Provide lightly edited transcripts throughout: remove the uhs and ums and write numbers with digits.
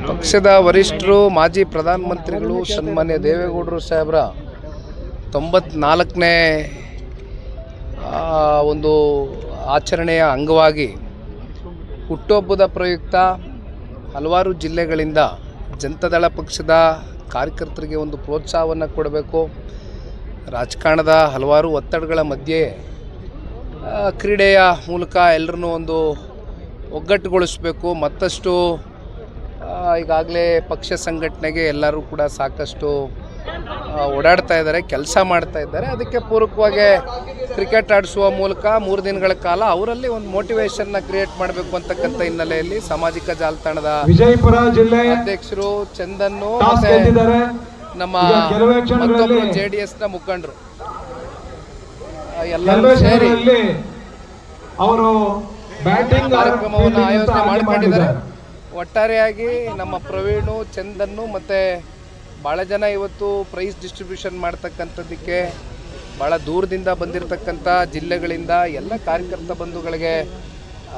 ಪಕ್ಷದ ವರಿಷ್ಠರು ಮಾಜಿ ಪ್ರಧಾನಮಂತ್ರಿಗಳು ಸನ್ಮಾನ್ಯ ದೇವೇಗೌಡರು ಸಾಹೇಬರ 94ನೇ ಒಂದು ಆಚರಣೆಯ ಅಂಗವಾಗಿ ಹುಟ್ಟುಹಬ್ಬದ ಪ್ರಯುಕ್ತ ಹಲವಾರು ಜಿಲ್ಲೆಗಳಿಂದ ಜನತಾದಳ ಪಕ್ಷದ ಕಾರ್ಯಕರ್ತರಿಗೆ ಒಂದು ಪ್ರೋತ್ಸಾಹವನ್ನು ಕೊಡಬೇಕು. ರಾಜಕಾರಣದ ಹಲವಾರು ಒತ್ತಡಗಳ ಮಧ್ಯೆ ಕ್ರೀಡೆಯ ಮೂಲಕ ಎಲ್ಲರನ್ನೂ ಒಂದು ಒಗ್ಗಟ್ಟುಗೊಳಿಸಬೇಕು. ಮತ್ತಷ್ಟು ಈಗಾಗಲೇ ಪಕ್ಷ ಸಂಘಟನೆಗೆ ಎಲ್ಲರೂ ಕೂಡ ಸಾಕಷ್ಟು ಓಡಾಡ್ತಾ ಇದ್ದಾರೆ, ಕೆಲಸ ಮಾಡ್ತಾ ಇದ್ದಾರೆ. ಅದಕ್ಕೆ ಪೂರಕವಾಗಿ ಕ್ರಿಕೆಟ್ ಆಡಿಸುವ ಮೂಲಕ 3 ದಿನಗಳ ಕಾಲ ಅವರಲ್ಲಿ ಒಂದು ಮೋಟಿವೇಶನ್ನ ಕ್ರಿಯೇಟ್ ಮಾಡಬೇಕು ಅಂತಕ್ಕಂಥ ಹಿನ್ನೆಲೆಯಲ್ಲಿ ಸಾಮಾಜಿಕ ಜಾಲತಾಣದ ವಿಜಯಪುರ ಜಿಲ್ಲೆ ಅಧ್ಯಕ್ಷರು ಚಂದನ್ನು ಮತ್ತೆ ನಮ್ಮ ಮತ್ತೊಬ್ಬರು JDSನ ಮುಖಂಡರು ಎಲ್ಲರೂ ಸೇರಿ ಅವರು ಕಾರ್ಯಕ್ರಮವನ್ನು ಆಯೋಜನೆ ಮಾಡಿಕೊಂಡಿದ್ದಾರೆ. ಒಟ್ಟಾರೆಯಾಗಿ ನಮ್ಮ ಪ್ರವೀಣು, ಚಂದನ್ನು ಮತ್ತು ಭಾಳ ಜನ ಇವತ್ತು ಪ್ರೈಸ್ ಡಿಸ್ಟ್ರಿಬ್ಯೂಷನ್ ಮಾಡ್ತಕ್ಕಂಥದ್ದಕ್ಕೆ ಭಾಳ ದೂರದಿಂದ ಬಂದಿರತಕ್ಕಂಥ ಜಿಲ್ಲೆಗಳಿಂದ ಎಲ್ಲ ಕಾರ್ಯಕರ್ತ ಬಂಧುಗಳಿಗೆ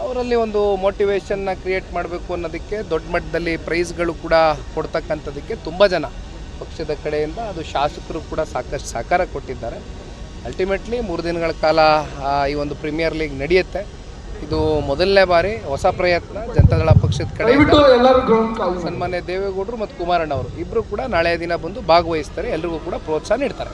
ಅವರಲ್ಲಿ ಒಂದು ಮೋಟಿವೇಶನ್ನ ಕ್ರಿಯೇಟ್ ಮಾಡಬೇಕು ಅನ್ನೋದಕ್ಕೆ ದೊಡ್ಡ ಮಟ್ಟದಲ್ಲಿ ಪ್ರೈಸ್ಗಳು ಕೂಡ ಕೊಡ್ತಕ್ಕಂಥದ್ದಕ್ಕೆ ತುಂಬ ಜನ ಪಕ್ಷದ ಕಡೆಯಿಂದ ಅದು ಶಾಸಕರು ಕೂಡ ಸಾಕಷ್ಟು ಸಹಕಾರ ಕೊಟ್ಟಿದ್ದಾರೆ. ಅಲ್ಟಿಮೇಟ್ಲಿ 3 ದಿನಗಳ ಕಾಲ ಈ ಒಂದು ಪ್ರೀಮಿಯರ್ ಲೀಗ್ ನಡೆಯುತ್ತೆ. ಇದು ಮೊದಲನೇ ಬಾರಿ ಹೊಸ ಪ್ರಯತ್ನ ಜನತಾದಳ ಪಕ್ಷದ ಕಡೆಯಿಂದ. ಸನ್ಮಾನ್ಯ ದೇವೇಗೌಡರು ಮತ್ತು ಕುಮಾರಣ್ಣ ಅವರು ಇಬ್ಬರು ಕೂಡ ನಾಳೆಯ ದಿನ ಬಂದು ಭಾಗವಹಿಸ್ತಾರೆ, ಎಲ್ರಿಗೂ ಕೂಡ ಪ್ರೋತ್ಸಾಹ ನೀಡ್ತಾರೆ.